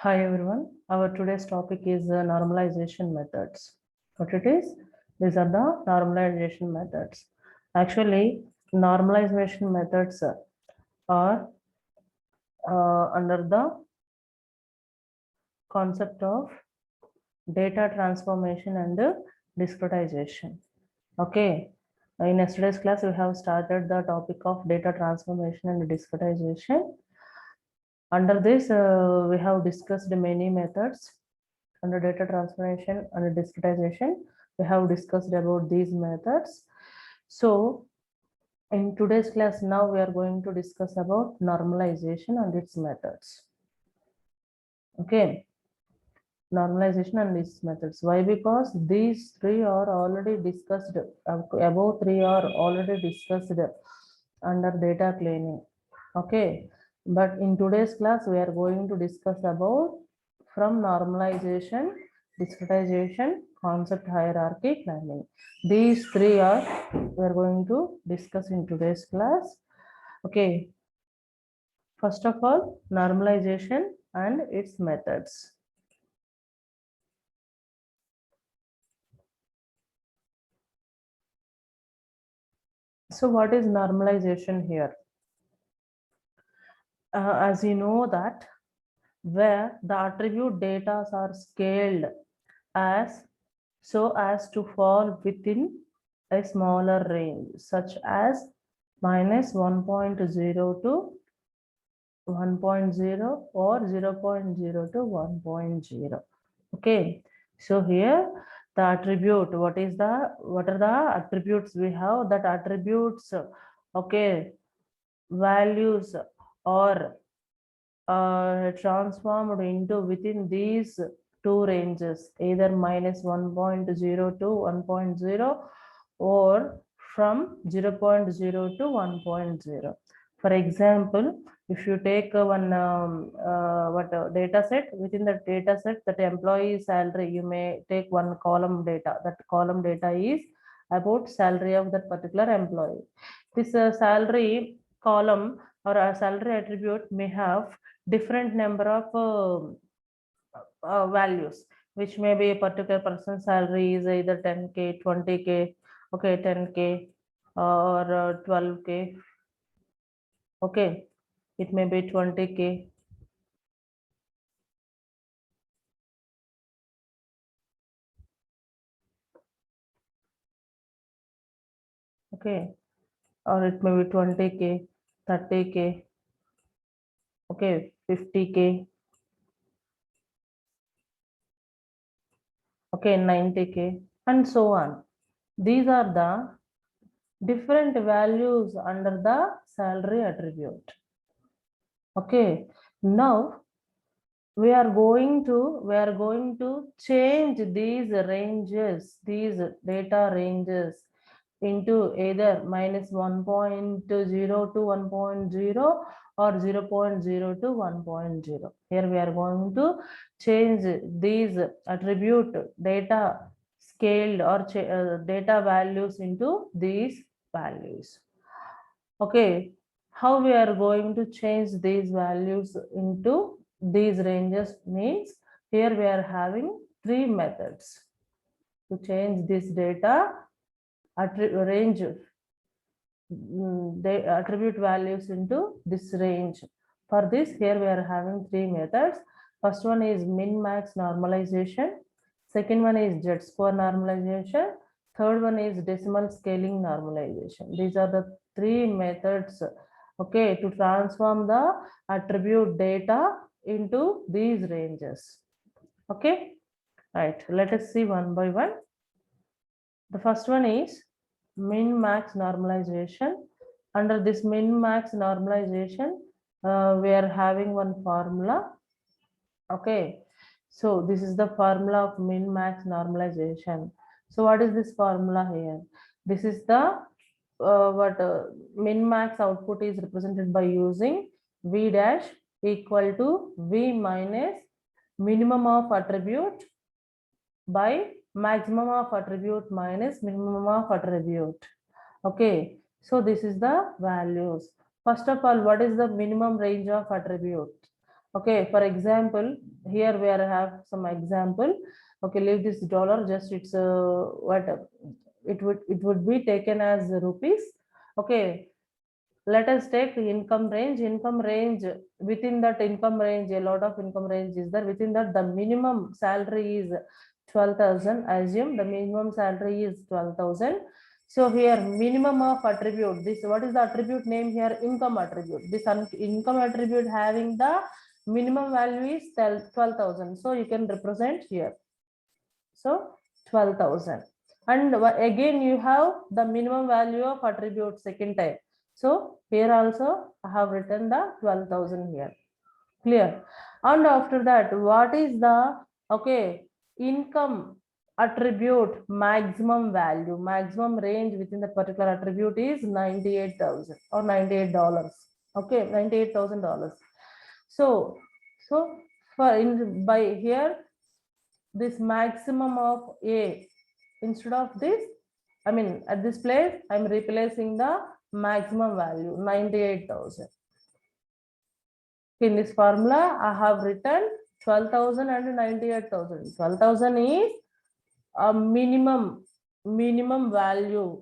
Hi everyone. Our today's topic is normalization methods. What it is? These are the normalization methods. Actually, normalization methods are under the concept of data transformation and discretization. Okay. In yesterday's class, we have started the topic of data transformation and discretization. Under this, we have discussed many methods. Under data transformation and discretization, we have discussed about these methods. So in today's class, now we are going to discuss about normalization and its methods. Okay, normalization and its methods. Why? Because these three are already discussed, above three are already discussed under data cleaning. Okay, but in today's class, we are going to discuss about from normalization, discretization, concept hierarchy, planning. These three are we are going to discuss in today's class. Okay, first of all, normalization and its methods. So what is normalization here? As you know that where the attribute data are scaled as so as to fall within a smaller range such as minus 1.0 to 1.0 or 0.0 to 1.0. Okay, so here the attribute, what are the attributes we have? That attributes, okay, values or transformed into within these two ranges, either minus 1.0 to 1.0 or from 0.0 to 1.0. For example, if you take one data set, within the data set, that employee salary, you may take one column data. That column data is about salary of that particular employee. This salary column or a salary attribute may have different number of values, which may be a particular person's salary is either 10k, 20k, okay, 10k or 12k, okay, it may be 20k. Okay, or it may be 20k, 30k, okay, 50k, okay, 90k, and so on. These are the different values under the salary attribute. Okay, now we are going to change these ranges, these data ranges into either minus 1.0 to 1.0 or 0.0 to 1.0. Here we are going to change these attribute data scaled or data values into these values. Okay, how we are going to change these values into these ranges means here we are having three methods to change this data range, the attribute values into this range. For this, here we are having three methods. First one is min-max normalization. Second one is z-score normalization. Third one is decimal scaling normalization. These are the three methods, okay, to transform the attribute data into these ranges. Okay, right. Let us see one by one. The first one is min-max normalization. Under this min-max normalization, we are having one formula. Okay, so this is the formula of min-max normalization. So what is this formula here? This is the min-max output is represented by using V dash equal to V minus minimum of attribute by maximum of attribute minus minimum of attribute. Okay, so this is the values. First of all, what is the minimum range of attribute? Okay, for example, here we have some example. Okay, leave this dollar, just it's what it would be taken as rupees. Okay, let us take income range. Income range, within that income range, a lot of income range is there. Within that, the minimum salary is 12,000. I assume the minimum salary is 12,000. So here minimum of attribute, this what is the attribute name here? Income attribute. This income attribute having the minimum value is 12,000. So you can represent here. So 12,000. And again you have the minimum value of attribute second time. So here also I have written the 12,000 here. Clear? And after that, what is the income attribute maximum value? Maximum range within the particular attribute is 98,000 or $98. Okay, $98,000. So for by here, this maximum of A, instead of this, I mean at this place I'm replacing the maximum value 98,000. In this formula I have written 12,000 and 98,000. 12,000 is a minimum value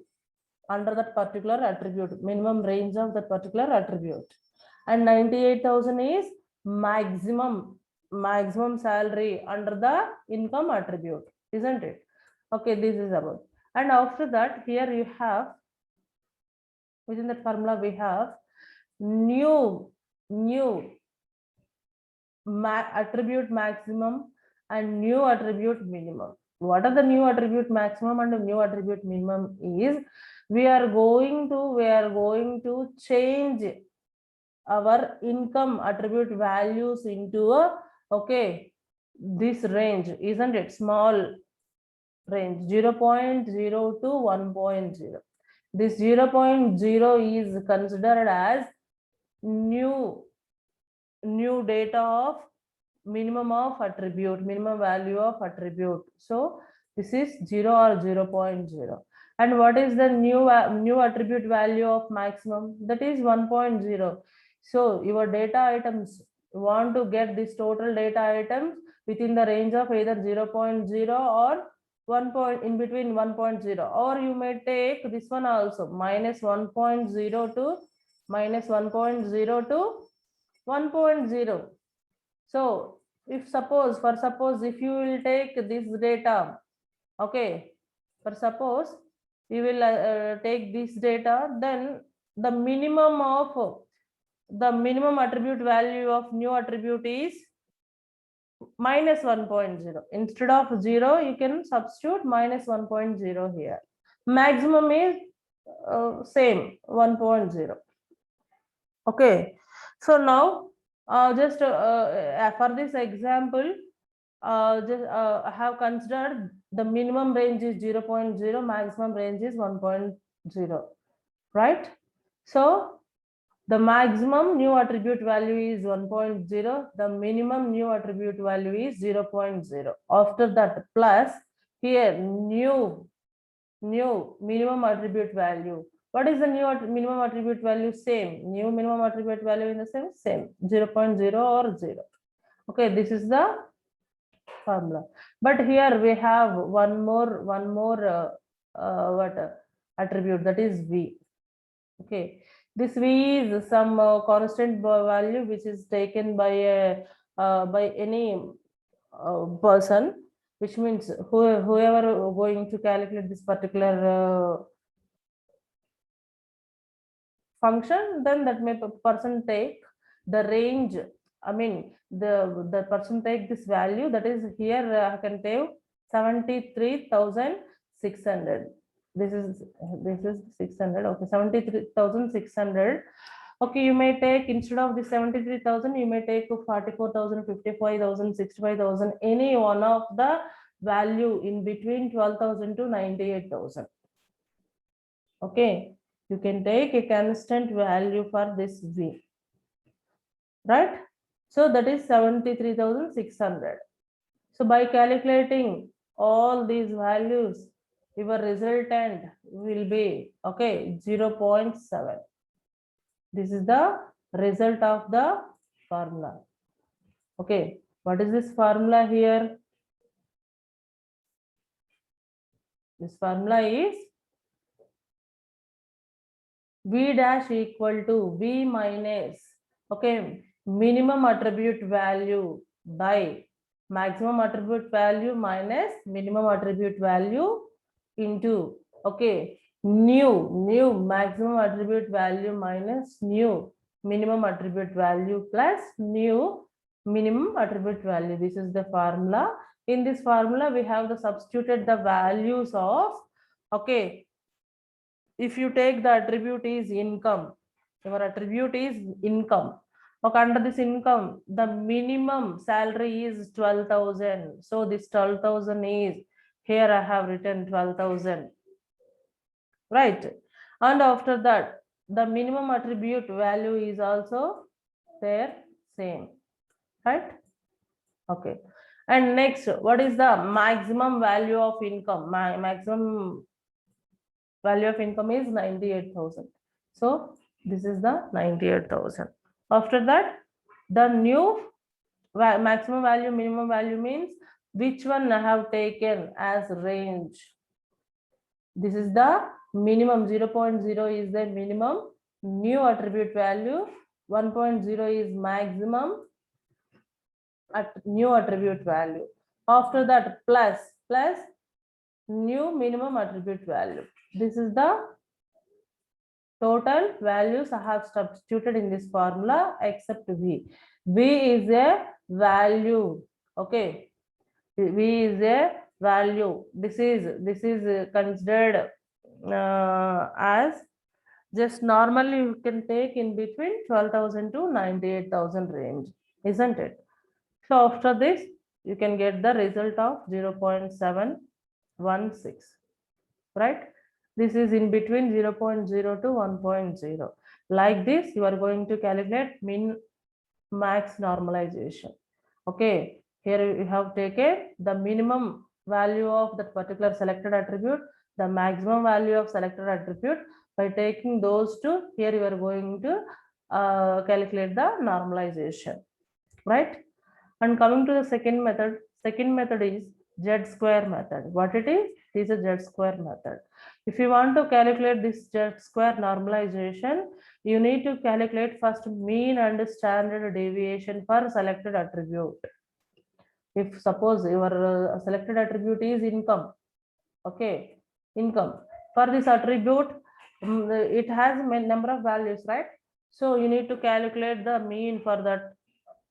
under that particular attribute, minimum range of that particular attribute, and 98,000 is maximum salary under the income attribute, isn't it? Okay, this is about. And after that, here you have, within that formula we have new attribute maximum and new attribute minimum. What are the new attribute maximum and the new attribute minimum is, we are going to change our income attribute values into a this range, isn't it? Small range 0.0 to 1.0. This 0.0 is considered as new data of minimum of attribute, minimum value of attribute. So this is 0 or 0.0. And what is the new attribute value of maximum? That is 1.0. So your data items, you want to get this total data items within the range of either 0.0 or 1 point, in between 1.0, or you may take this one also, minus 1.0 to minus 1.0 to 1.0. So if suppose if you will take this data, okay, for suppose you will take this data, then the minimum attribute value of new attribute is minus 1.0. Instead of 0, you can substitute minus 1.0 here. Maximum is same 1.0. Okay, so now just for this example, I have considered the minimum range is 0.0, maximum range is 1.0, right? So the maximum new attribute value is 1.0, the minimum new attribute value is 0.0. After that, plus here new minimum attribute value. What is the new minimum attribute value? Same. New minimum attribute value in the same 0.0 or 0. Okay, this is the formula. But here we have one more attribute, that is V. Okay, this V is some constant value which is taken by any person, which means whoever going to calculate this particular function, then that may person take the range, I mean the person take this value, that is here I can take 73,600. This is 600. Okay, 73,600. Okay, you may take, instead of the 73,000, you may take 44,000, 55,000, 65,000, any one of the value in between 12,000 to 98,000. Okay, you can take a constant value for this V, right? So that is 73,600. So by calculating all these values, your resultant will be 0.7. This is the result of the formula. Okay, what is this formula here? This formula is V dash equal to V minus, okay, minimum attribute value by maximum attribute value minus minimum attribute value into, okay, new maximum attribute value minus new minimum attribute value plus new minimum attribute value. This is the formula. In this formula, we have the substituted the values of, okay, if you take the attribute is income, your attribute is income. Okay, under this income, the minimum salary is 12,000. So this 12,000 is, here I have written 12,000, right? And after that, the minimum attribute value is also there, same, right? Okay. And next, what is the maximum value of income? Maximum value of income is 98,000. So this is the 98,000. After that, the new maximum value, minimum value means which one I have taken as range. This is the minimum. 0.0 is the minimum new attribute value. 1.0 is maximum at new attribute value. After that, plus new minimum attribute value. This is the total values I have substituted in this formula except V. V is a value. Okay. V is a value. This is considered as just normally you can take in between 12,000 to 98,000 range, isn't it? So after this, you can get the result of 0.716, right? This is in between 0.0 to 1.0. Like this, you are going to calculate min max normalization. Okay, here you have taken the minimum value of that particular selected attribute, the maximum value of selected attribute. By taking those two, here you are going to calculate the normalization, right? And coming to the second method is Z square method. What it is? It is a Z square method. If you want to calculate this Z square normalization, you need to calculate first mean and standard deviation for selected attribute. If suppose your selected attribute is income, okay, income. For this attribute, it has a number of values, right? So you need to calculate the mean for that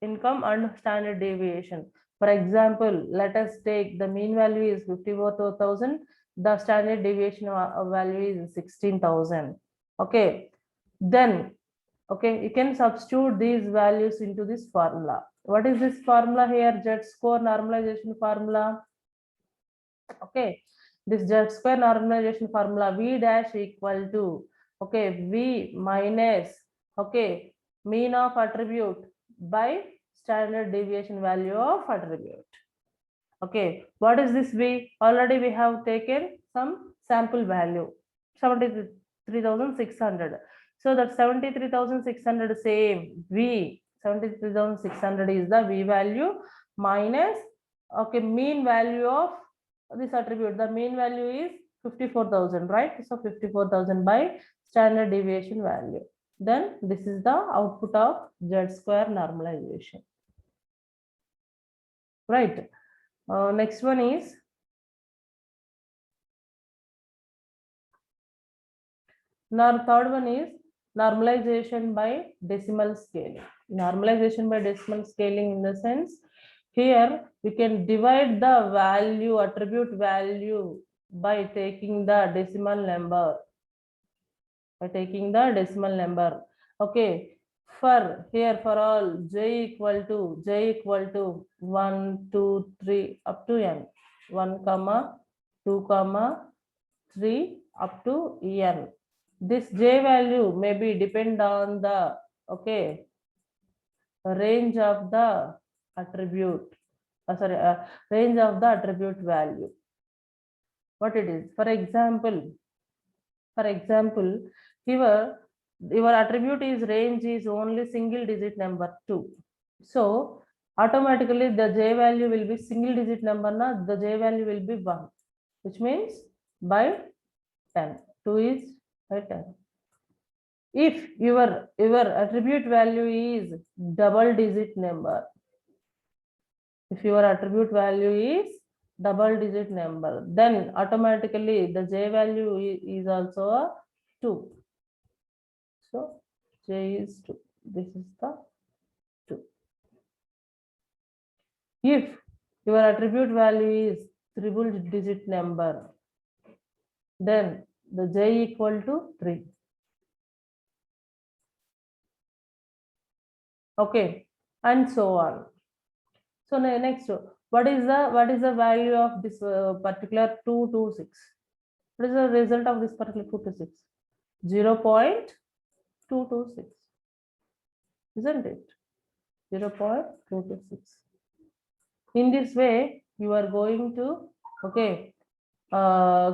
income and standard deviation. For example, let us take the mean value is 54,000, the standard deviation value is 16,000. Okay, then okay, you can substitute these values into this formula. What is this formula here? Z score normalization formula. Okay, this Z square normalization formula, V dash equal to, okay, V minus, okay, mean of attribute by standard deviation value of attribute. Okay, what is this V? Already we have taken some sample value, 73,600. So that 73,600 same V, 73,600 is the V value minus, okay, mean value of this attribute. The mean value is 54,000, right? So 54,000 by standard deviation value. Then this is the output of Z square normalization, right? Next one is third one is normalization by decimal scaling. Normalization by decimal scaling in the sense, here we can divide the value, attribute value by taking the decimal number. By taking the decimal number. Okay, for here for all j equal to 1, 2, 3 up to n, 1, 2, 3 up to n. This j value may be depend on the, okay, range of the attribute, range of the attribute value. What it is? For example, here your attribute is range is only single digit number 2. So automatically the j value will be single digit number, the j value will be 1, which means by 10. 2 is by 10. If your attribute value is double digit number, if your attribute value is double digit number, then automatically the j value is also a 2. So j is 2. This is the 2. If your attribute value is triple digit number, then the j equal to 3. Okay, and so on. So next, what is the value of this particular 226? What is the result of this particular 226? 0.226, isn't it? 0.226. In this way, you are going to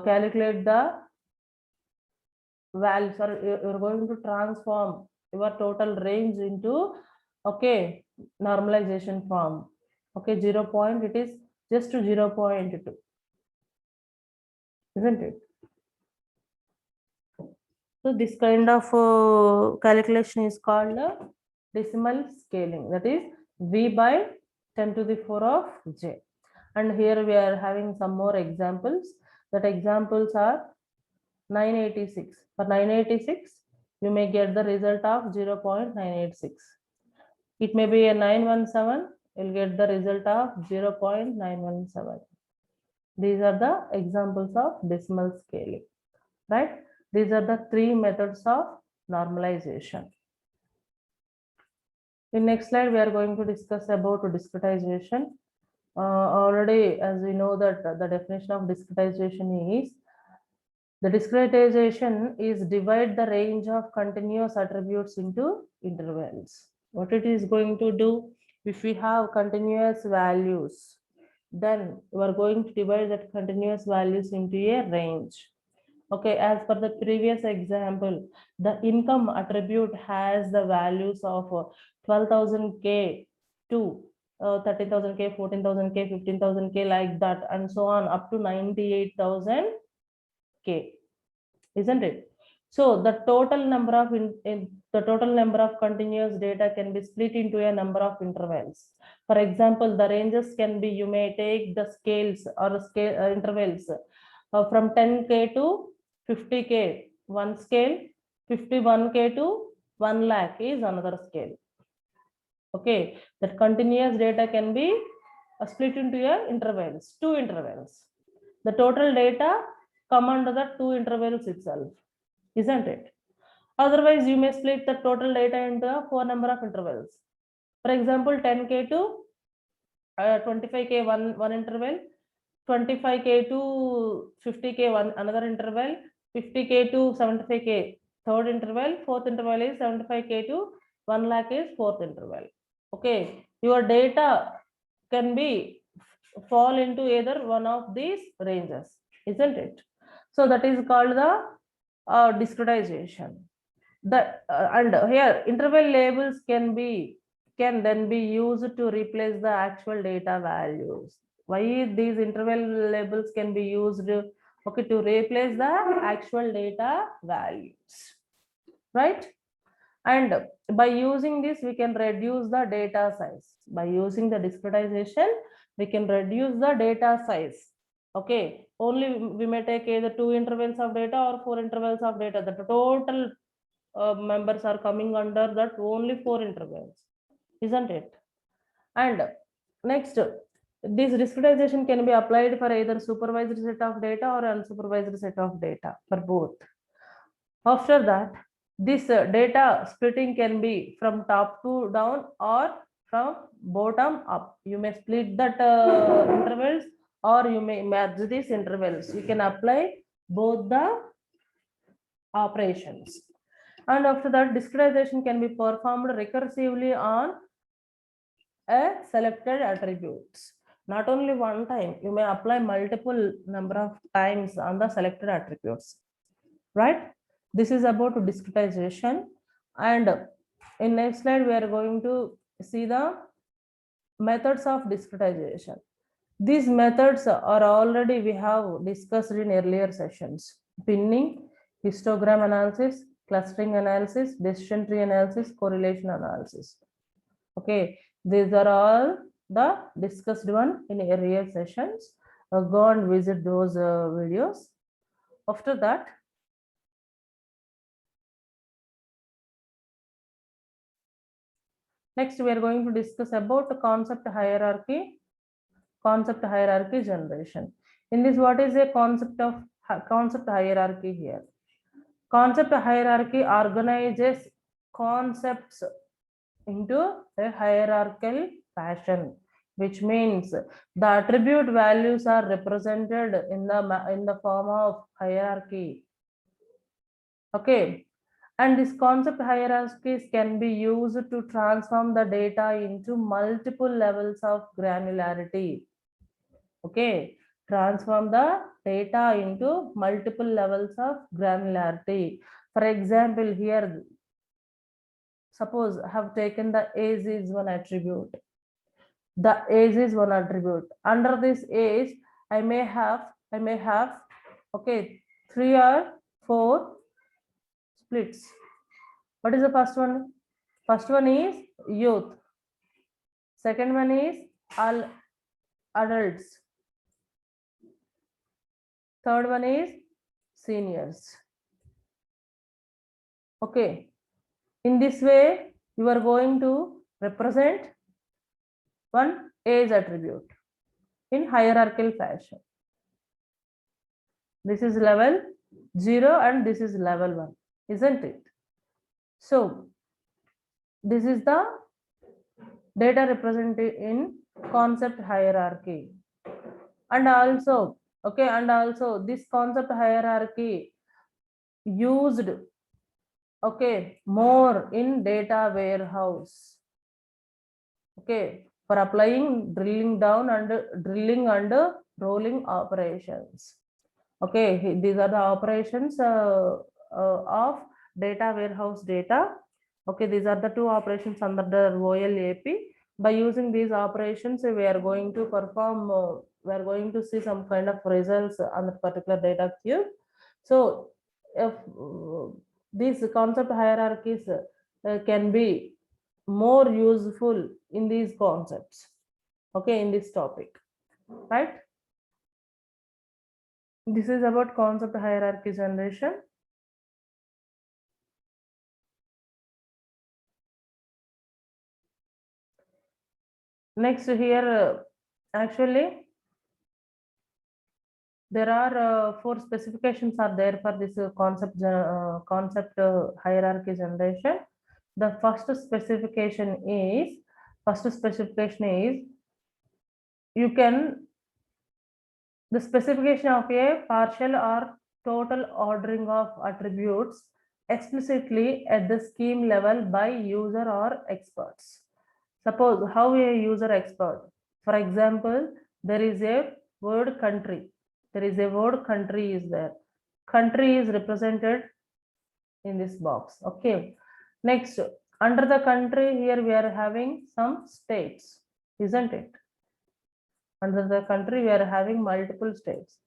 calculate the values, or you're going to transform your total range into normalization form. 0 point, it is just 0.2, isn't it? So this kind of calculation is called decimal scaling, that is v by 10 to the 4 of j. And here we are having some more examples. That examples are 986. For 986, you may get the result of 0.986. It may be a 917, you'll get the result of 0.917. These are the examples of decimal scaling, right? These are the 3 methods of normalization. In next slide, we are going to discuss about discretization. Already, as we know that the definition of discretization is, the discretization is divide the range of continuous attributes into intervals. What it is going to do, if we have continuous values, then we are going to divide that continuous values into a range. Okay, as per the previous example, the income attribute has the values of 12,000K to 30,000K, 14,000K, 15,000K, like that, and so on up to 98,000K, isn't it? So the total number of continuous data can be split into a number of intervals. For example, the ranges can be, you may take the scales or intervals from 10K to 50K, one scale, 51K to 1 lakh is another scale. Okay, that continuous data can be split into intervals, 2 intervals. The total data come under the 2 intervals itself, isn't it? Otherwise, you may split the total data into 4 number of intervals. For example, 10K to 25K, one interval, 25K to 50K, another interval, 50K to 75K, third interval, fourth interval is 75K to 1 lakh is fourth interval. Okay, your data can be fall into either one of these ranges, isn't it? So that is called the discretization. And here interval labels can then be used to replace the actual data values. Why these interval labels can be used? Okay, to replace the actual data values, right? And by using this, we can reduce the data size. By using the discretization, we can reduce the data size. Okay, only we may take either 2 intervals of data or 4 intervals of data. The total members are coming under that only 4 intervals, isn't it? And next, this discretization can be applied for either supervised set of data or unsupervised set of data, for both. After that, this data splitting can be from top to down or from bottom up. You may split that intervals, or you may merge these intervals. You can apply both the operations. And after that, discretization can be performed recursively on a selected attributes. Not only one time, you may apply multiple number of times on the selected attributes, right? This is about discretization. And in next slide, we are going to see the methods of discretization. These methods are already we have discussed in earlier sessions. Pinning, histogram analysis, clustering analysis, decision tree analysis, correlation analysis. Okay, these are all the discussed one in earlier sessions. Go and visit those videos. After that, next we are going to discuss about the concept hierarchy generation. In this, what is a concept hierarchy here? Concept hierarchy organizes concepts into a hierarchical fashion, which means the attribute values are represented in the form of hierarchy. Okay, and this concept hierarchies can be used to transform the data into multiple levels of granularity. Okay, transform the data into multiple levels of granularity. For example, here, suppose I have taken the age is one attribute. The age is one attribute. Under this age, I may have, okay, 3 or 4 splits. What is the first one? First one is youth. Second one is all adults. Third one is seniors. Okay. In this way, you are going to represent one age attribute in hierarchical fashion. This is level 0 and this is level 1, isn't it? So, this is the data represented in concept hierarchy. And also, okay, and also this concept hierarchy used, okay, more in data warehouse. Okay, for applying drilling down and drilling and rolling operations. Okay, these are the operations of data warehouse data. Okay, these are the 2 operations under the OLAP. By using these operations, we are going to perform, we are going to see some kind of results on the particular data cube. So, if these concept hierarchies can be more useful in these concepts, okay, in this topic, right? This is about concept hierarchy generation. Next here, actually, there are 4 specifications are there for this concept hierarchy generation. The first specification is you can the specification of a partial or total ordering of attributes explicitly at the scheme level by user or experts. Suppose how a user expert, for example, there is a word country. There is a word country is there. Country is represented in this box. Okay. Next, under the country here we are having some states, isn't it? Under the country we are having multiple states.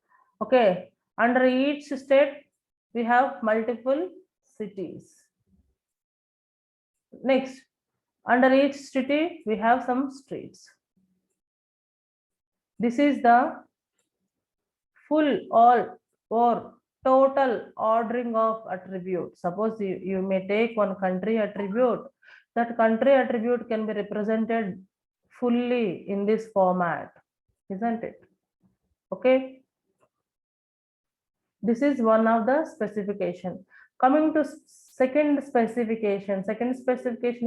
Okay. Under each state we have multiple cities. Next, under each city we have some streets. This is the full or total ordering of attribute. Suppose you may take one country attribute. That country attribute can be represented fully in this format, isn't it? Okay. This is one of the specification. Coming to second specification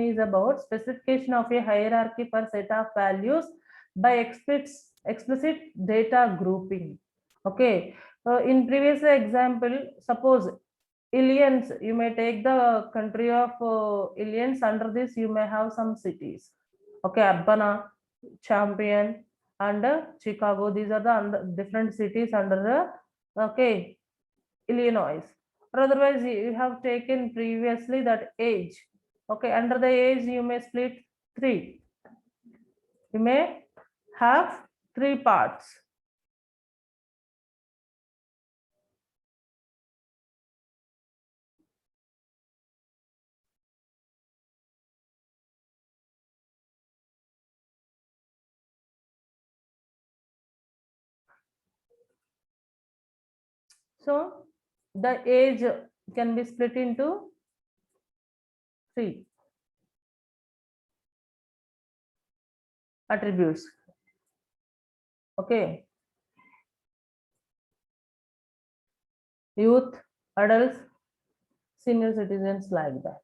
is about specification of a hierarchy per set of values by explicit data grouping. Okay, in previous example, suppose Illions, you may take the country of Illions. Under this you may have some cities. Okay, Urbana, Champion and Chicago. These are the different cities under the, okay, Illinois. Or otherwise you have taken previously that age. Okay, under the age you may split 3, You may have 3 parts. So the age can be split into 3 attributes. Okay. Youth, adults, senior citizens, like that.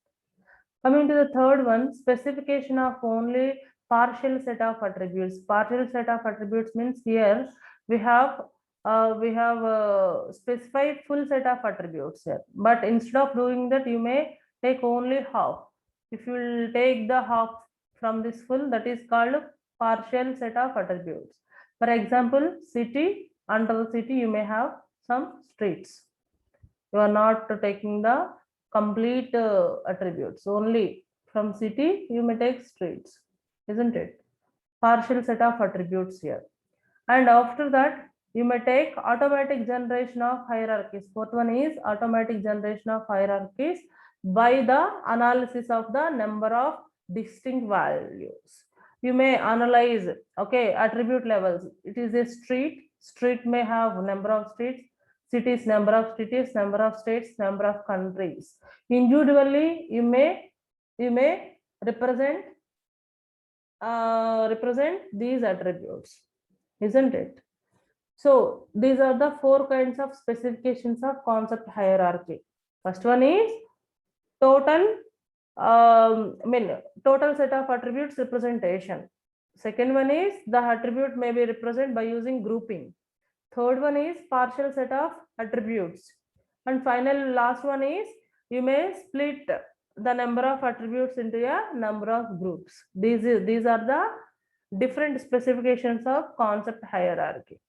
Coming to the third one, specification of only partial set of attributes. Partial set of attributes means here we have specified full set of attributes here. But instead of doing that, you may take only half. If you will take the half from this full, that is called partial set of attributes. For example, city, under the city you may have some streets. You are not taking the complete attributes. Only from city you may take streets, isn't it? Partial set of attributes here. And after that, you may take automatic generation of hierarchies. Fourth one is automatic generation of hierarchies by the analysis of the number of distinct values. You may analyze, okay, attribute levels. It is a street. Street may have number of streets. Cities, number of cities, number of states, number of countries. Individually, you may represent these attributes, isn't it? So these are the 4 kinds of specifications of concept hierarchy. First one is total total set of attributes representation. Second one is the attribute may be represented by using grouping. Third one is partial set of attributes. And final last one is you may split the number of attributes into a number of groups. These are the different specifications of concept hierarchy.